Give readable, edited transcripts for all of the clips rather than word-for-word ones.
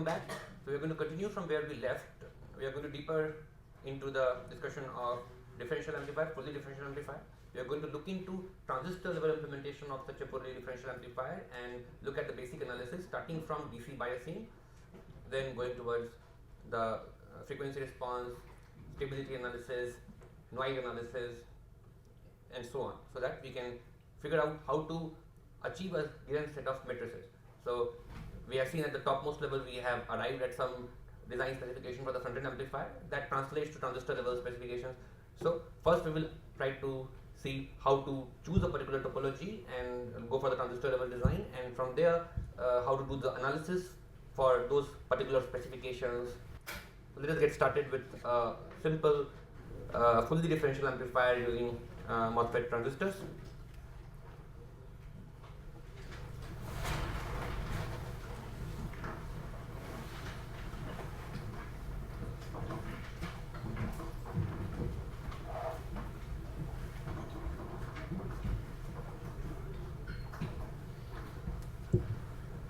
back. So we are going to continue from where we left. We are going to deeper into the discussion of differential amplifier, fully differential amplifier. We are going to look into transistor level implementation of such a fully differential amplifier and look at the basic analysis starting from DC biasing, then going towards the frequency response, stability analysis, noise analysis, and so on, so that we can figure out how to achieve a given set of matrices. So we have seen at the topmost level we have arrived at some design specification for the front-end amplifier that translates to transistor level specifications. So first we will try to see how to choose a particular topology and go for the transistor level design, and from there how to do the analysis for those particular specifications. So let us get started with a simple fully differential amplifier using MOSFET transistors.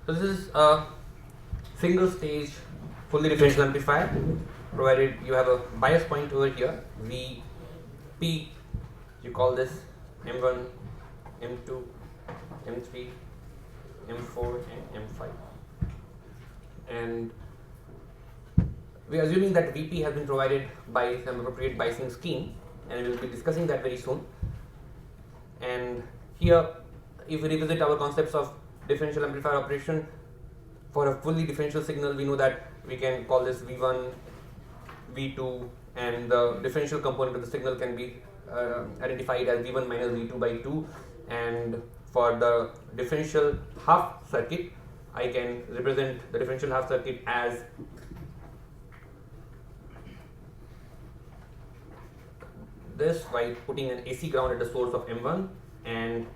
So this is a single stage fully differential amplifier, provided you have a bias point over here, Vp, you call this M1, M2, M3, M4 and M5. And we are assuming that Vp has been provided by some appropriate biasing scheme, and we will be discussing that very soon. And here, if we revisit our concepts of differential amplifier operation, for a fully differential signal we know that we can call this V1, V2, and the differential component of the signal can be identified as V1 minus V2 by 2, and for the differential half circuit I can represent the differential half circuit as this by putting an AC ground at the source of M1, and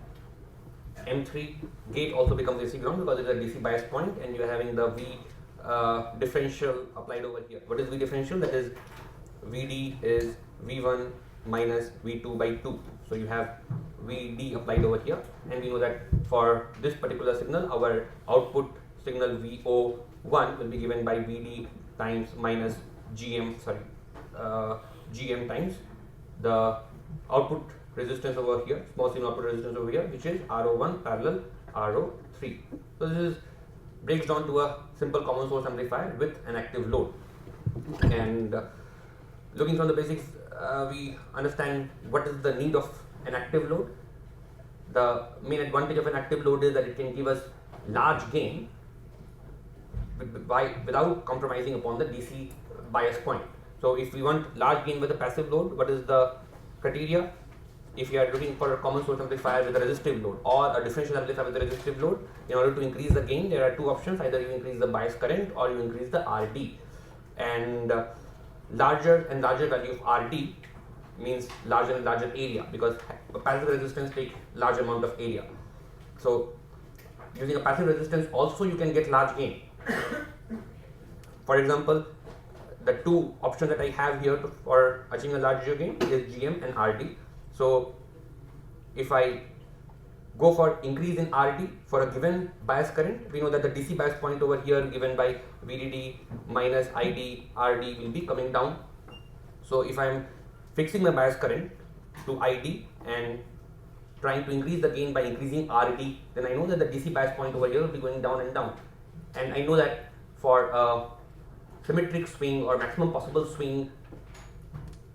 M3 gate also becomes AC ground because it is a DC bias point, and you are having the V differential applied over here. What is V differential? That is Vd is V1 minus V2 by 2. So you have Vd applied over here, and we know that for this particular signal our output signal VO1 will be given by Vd times minus GM times the output resistance over here, small signal output resistance over here, which is RO1 parallel RO3. So this breaks down to a simple common source amplifier with an active load. And looking from the basics, we understand what is the need of an active load. The main advantage of an active load is that it can give us large gain without compromising upon the DC bias point. So if we want large gain with a passive load, what is the criteria? If you are looking for a common source amplifier with a resistive load or a differential amplifier with a resistive load, in order to increase the gain there are two options: either you increase the bias current or you increase the RD. And larger and larger value of RD means larger and larger area, because a passive resistance takes large amount of area. So using a passive resistance also you can get large gain. For example, the two options that I have here for achieving a larger gain is GM and RD. So if I go for increase in RD for a given bias current, we know that the DC bias point over here given by VDD minus ID RD will be coming down. So if I am fixing my bias current to ID and trying to increase the gain by increasing RD, then I know that the DC bias point over here will be going down and down. And I know that for a symmetric swing or maximum possible swing,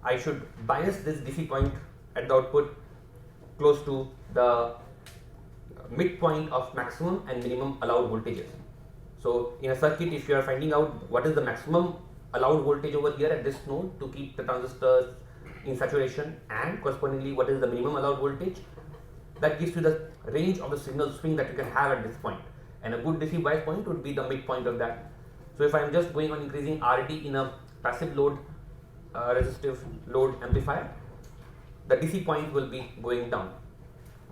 I should bias this DC point at the output close to the midpoint of maximum and minimum allowed voltages. So in a circuit, if you are finding out what is the maximum allowed voltage over here at this node to keep the transistors in saturation, and correspondingly what is the minimum allowed voltage, that gives you the range of the signal swing that you can have at this point, and a good DC bias point would be the midpoint of that. So if I am just going on increasing RD in a passive load resistive load amplifier, the DC point will be going down.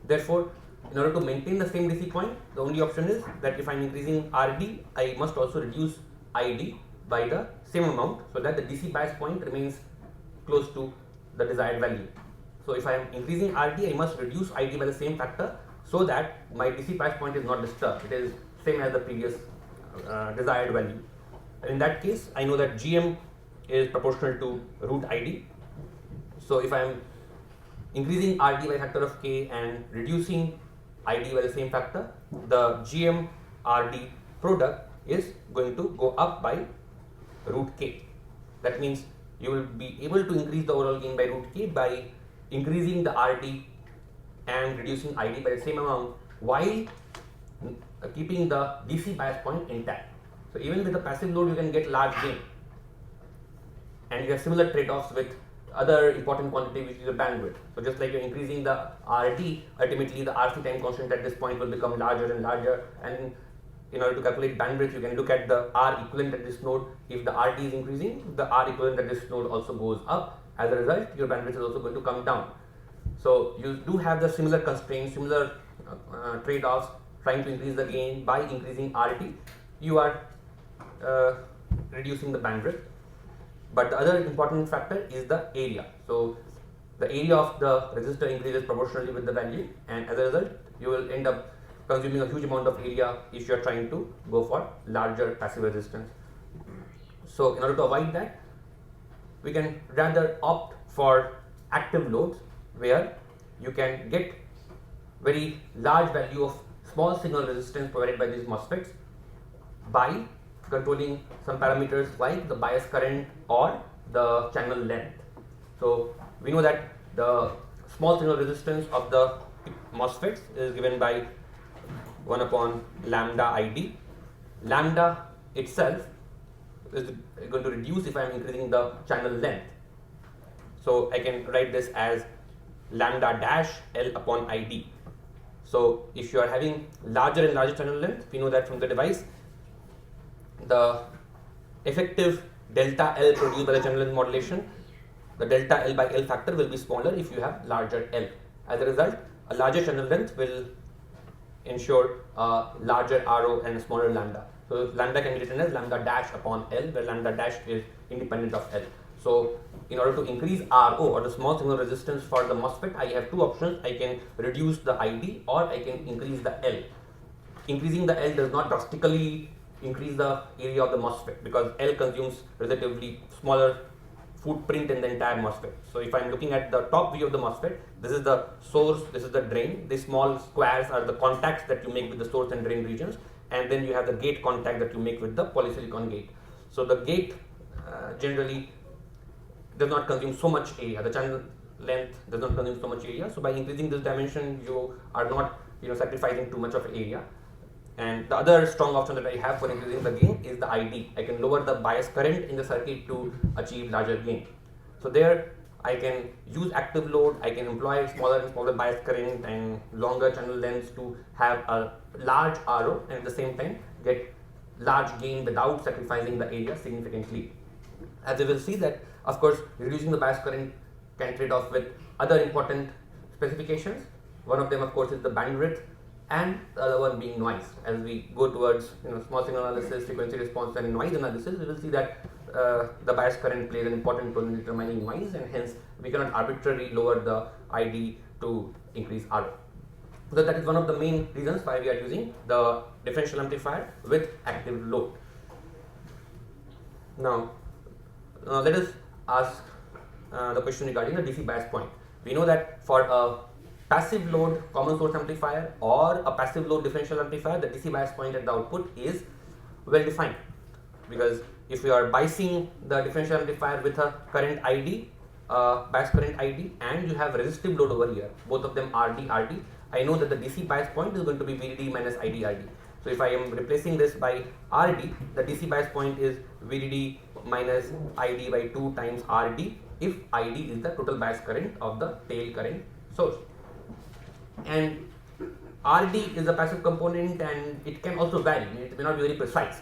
Therefore, in order to maintain the same DC point, the only option is that if I am increasing RD, I must also reduce ID by the same amount, so that the DC bias point remains close to the desired value. So if I am increasing RD, I must reduce ID by the same factor, so that my DC bias point is not disturbed. It is same as the previous desired value. In that case, I know that GM is proportional to root ID. So if I am increasing RD by factor of k and reducing ID by the same factor, the GM RD product is going to go up by root k. That means you will be able to increase the overall gain by root k by increasing the RD and reducing ID by the same amount while keeping the DC bias point intact. So even with the passive load you can get large gain, and you have similar trade-offs with other important quantity, which is the bandwidth. So just like you're increasing the RT, ultimately the RC time constant at this point will become larger and larger, and in order to calculate bandwidth you can look at the R equivalent at this node. If the RT is increasing, the R equivalent at this node also goes up. As a result, your bandwidth is also going to come down. So you do have the similar constraints, similar trade-offs, trying to increase the gain by increasing RT. You are reducing the bandwidth. But the other important factor is the area. So the area of the resistor increases proportionally with the value, and as a result you will end up consuming a huge amount of area if you are trying to go for larger passive resistance. So in order to avoid that, we can rather opt for active loads where you can get very large value of small signal resistance provided by these MOSFETs by controlling some parameters like the bias current or the channel length. So we know that the small signal resistance of the MOSFETs is given by 1 upon lambda ID. Lambda itself is going to reduce if I am increasing the channel length. So I can write this as lambda dash L upon ID. So if you are having larger and larger channel length, we know that from the device, the effective delta L produced by the channel length modulation, the delta L by L factor will be smaller if you have larger L. As a result, a larger channel length will ensure a larger RO and a smaller lambda. So lambda can be written as lambda dash upon L, where lambda dash is independent of L. So in order to increase RO, or the small signal resistance for the MOSFET, I have two options. I can reduce the ID or I can increase the L. Increasing the L does not drastically increase the area of the MOSFET because L consumes relatively smaller footprint in the entire MOSFET. So if I am looking at the top view of the MOSFET, this is the source, this is the drain. These small squares are the contacts that you make with the source and drain regions, and then you have the gate contact that you make with the polysilicon gate. So the gate generally does not consume so much area. The channel length does not consume so much area. So by increasing this dimension, you are not sacrificing too much of area. And the other strong option that I have for increasing the gain is the ID. I can lower the bias current in the circuit to achieve larger gain. So there I can use active load, I can employ smaller and smaller bias current and longer channel lengths to have a large RO and at the same time get large gain without sacrificing the area significantly. As we will see that, of course, reducing the bias current can trade off with other important specifications. One of them, of course, is the bandwidth, and the other one being noise. As we go towards small signal analysis, frequency response, and noise analysis, we will see that the bias current plays an important role in determining noise, and hence we cannot arbitrarily lower the ID to increase RO. So that is one of the main reasons why we are using the differential amplifier with active load. Now let us ask the question regarding the DC bias point. We know that for a passive load common source amplifier or a passive load differential amplifier, the DC bias point at the output is well defined, because if you are biasing the differential amplifier with a current ID, bias current ID, and you have resistive load over here, both of them RD, I know that the DC bias point is going to be VDD minus ID, RD. So if I am replacing this by RD, the DC bias point is VDD minus ID by 2 times RD if ID is the total bias current of the tail current source. And RD is a passive component and it can also vary, it may not be very precise.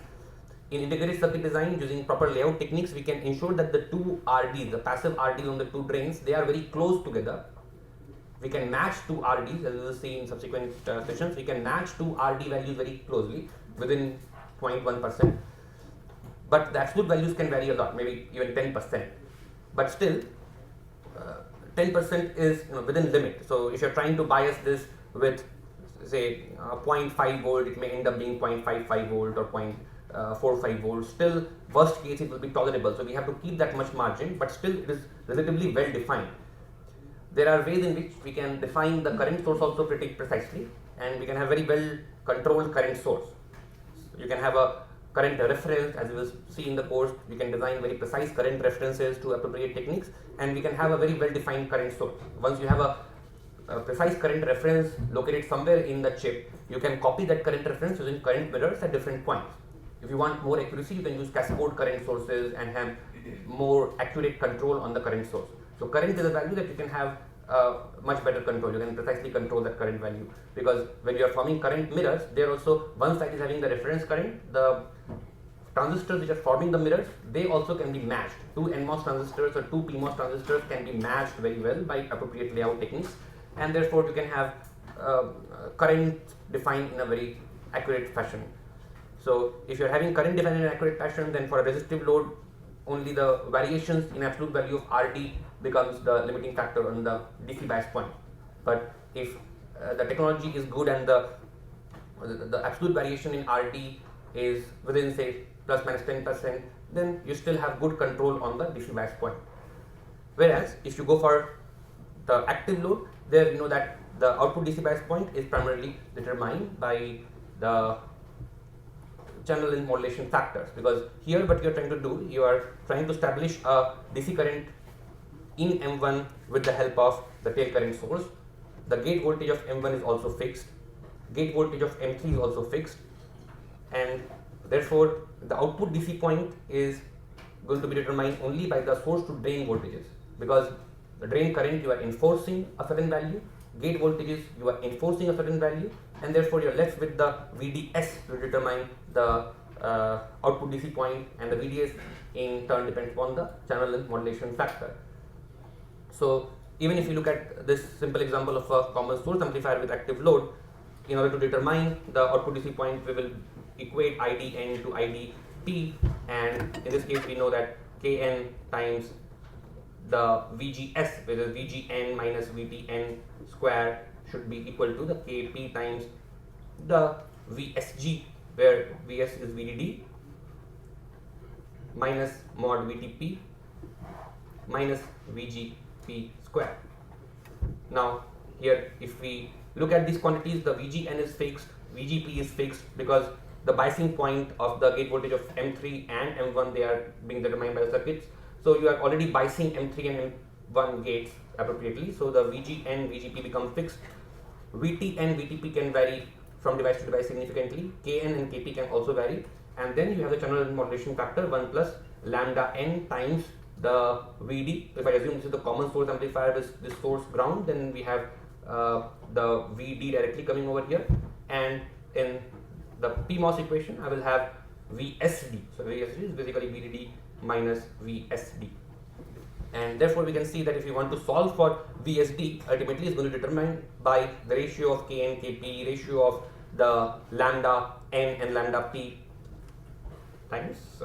In integrated circuit design, using proper layout techniques, we can ensure that the two RDs, the passive RDs on the two drains, they are very close together. We can match two RDs, as we will see in subsequent sessions. We can match two RD values very closely within 0.1%, but the absolute values can vary a lot, maybe even 10%. But still, 10% is within limit. So if you're trying to bias this with say 0.5 volt, it may end up being 0.55 volt or 4 or 5 volts. Still, worst case, it will be tolerable. So we have to keep that much margin, but still it is relatively well defined. There are ways in which we can define the current source also pretty precisely, and we can have very well controlled current source. You can have a current reference, as you will see in the course. We can design very precise current references to appropriate techniques, and we can have a very well defined current source. Once you have a precise current reference located somewhere in the chip, you can copy that current reference using current mirrors at different points. If you want more accuracy, you can use cascade current sources and have more accurate control on the current source. So current is a value that you can have much better control. You can precisely control that current value, because when you are forming current mirrors, there also one side is having the reference current. The transistors which are forming the mirrors, they also can be matched. 2 NMOS transistors or 2 PMOS transistors can be matched very well by appropriate layout techniques, and therefore you can have current defined in a very accurate fashion. So if you are having current defined in an accurate fashion, then for a resistive load, only the variations in absolute value of RD becomes the limiting factor on the DC bias point. But if the technology is good and the absolute variation in RD is within, say, plus minus 10%, then you still have good control on the DC bias point. Whereas if you go for the active load, there you know that the output DC bias point is primarily determined by the channel in modulation factors, because here what you are trying to do, you are trying to establish a DC current in M1 with the help of the tail current source. The gate voltage of M1 is also fixed, gate voltage of M3 is also fixed, and therefore the output DC point is going to be determined only by the source to drain voltages, because the drain current you are enforcing a certain value, gate voltages you are enforcing a certain value, and therefore you are left with the VDS to determine the output DC point, and the VDS in turn depends upon the channel length modulation factor. So even if you look at this simple example of a common source amplifier with active load, in order to determine the output DC point, we will equate IDN to IDP, and in this case we know that Kn times the VGS, which is VGN minus VTN square, should be equal to the Kp times the VSG, where Vs is VDD minus mod VTP minus VGP square. Now here if we look at these quantities, the VGN is fixed, VGP is fixed, because the biasing point of the gate voltage of M3 and M1, they are being determined by the circuits. So you are already biasing M3 and M1 gates appropriately, so the VGN, VGP become fixed. VT and VTP can vary from device to device significantly. Kn and Kp can also vary, and then you have the channel modulation factor 1 plus lambda n times the Vd. If I assume this is the common source amplifier with this source ground, then we have the Vd directly coming over here, and in the PMOS equation I will have VSD. So VSD is basically VDD minus VSD, and therefore we can see that if you want to solve for VSD, ultimately is going to determine by the ratio of K and Kp, ratio of the lambda n and lambda p times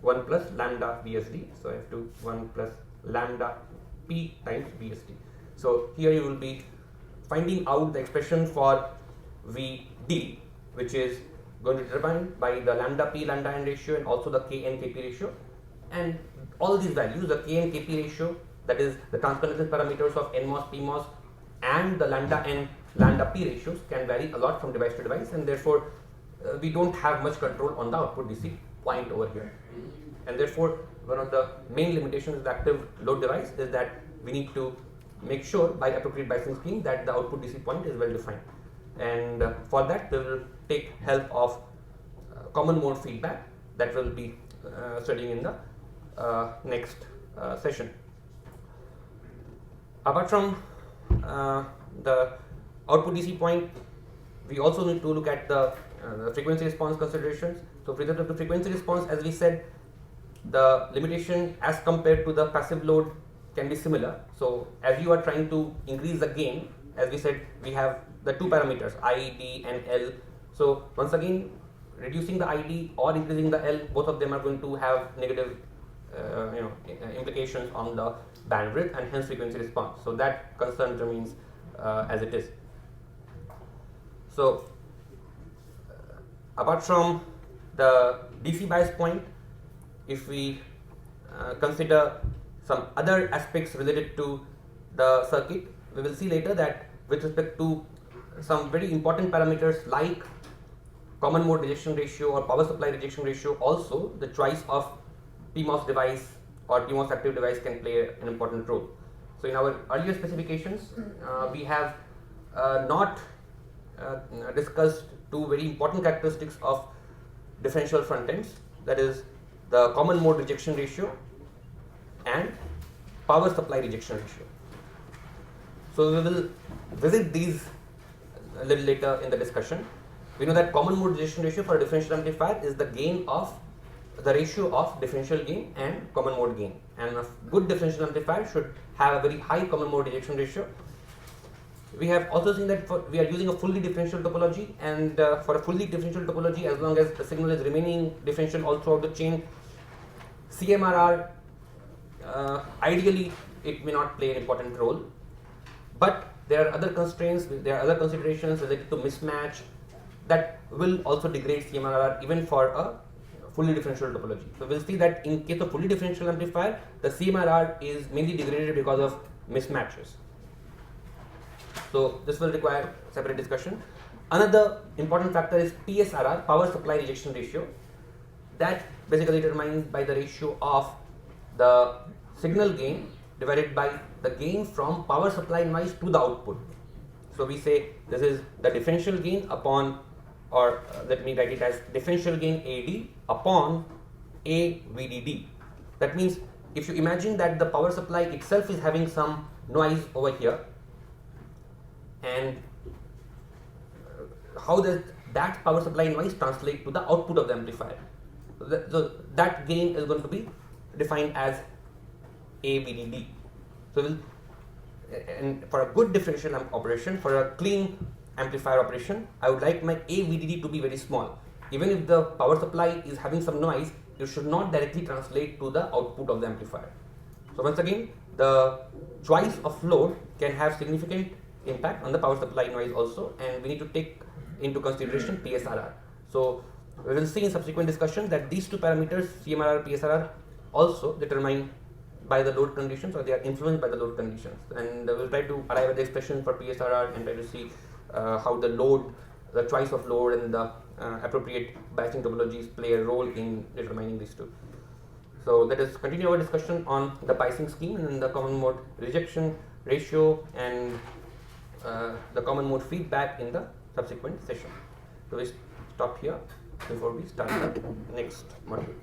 1 plus lambda VSD. So I have to 1 plus lambda p times VSD. So here you will be finding out the expression for Vd, which is going to be determined by the lambda p lambda n ratio and also the K and Kp ratio, and all these values, the K and Kp ratio, that is the transconductance parameters of NMOS, PMOS, and the lambda n lambda p ratios can vary a lot from device to device, and therefore we don't have much control on the output DC point over here. And therefore one of the main limitations of the active load device is that we need to make sure by appropriate biasing scheme that the output DC point is well defined, and for that we will take help of common mode feedback that we'll be studying in the next session. Apart from the output DC point, we also need to look at the frequency response considerations. So with respect to frequency response, as we said, the limitation as compared to the passive load can be similar. So as you are trying to increase the gain, as we said, we have the two parameters I, D and L. So once again, reducing the ID or increasing the L, both of them are going to have negative implications on the bandwidth and hence frequency response. So that concern remains as it is. So apart from the DC bias point, if we consider some other aspects related to the circuit, we will see later that with respect to some very important parameters like common mode rejection ratio or power supply rejection ratio, also the choice of PMOS device or PMOS active device can play an important role. So in our earlier specifications, we have not discussed two very important characteristics of differential front ends, that is the common mode rejection ratio and power supply rejection ratio. So we will visit these a little later in the discussion. We know that common mode rejection ratio for a differential amplifier is the gain of the ratio of differential gain and common mode gain, and a good differential amplifier should have a very high common mode rejection ratio. We have also seen that we are using a fully differential topology, and for a fully differential topology, as long as the signal is remaining differential all throughout the chain, CMRR ideally it may not play an important role, but there are other constraints, there are other considerations related to mismatch that will also degrade CMRR even for a fully differential topology. So we'll see that in case of fully differential amplifier, the CMRR is mainly degraded because of mismatches. So this will require separate discussion. Another important factor is PSRR, power supply rejection ratio, that basically determined by the ratio of the signal gain divided by the gain from power supply noise to the output. So we say this is the differential gain upon, or let me write it as differential gain AD upon A VDD. That means if you imagine that the power supply itself is having some noise over here, and how does that power supply noise translate to the output of the amplifier? So that gain is going to be defined as A VDD. So and for a good differential operation, for a clean amplifier operation, I would like my A VDD to be very small. Even if the power supply is having some noise, it should not directly translate to the output of the amplifier. So once again, the choice of load can have significant impact on the power supply noise also, and we need to take into consideration PSRR. So we will see in subsequent discussion that these two parameters, CMRR, PSRR, also determined by the load conditions, or they are influenced by the load conditions, and we will try to arrive at the expression for PSRR and try to see how the load, the choice of load and the appropriate biasing topologies play a role in determining these two. So let us continue our discussion on the biasing scheme and the common mode rejection ratio and the common mode feedback in the subsequent session. So we stop here before we start the next module.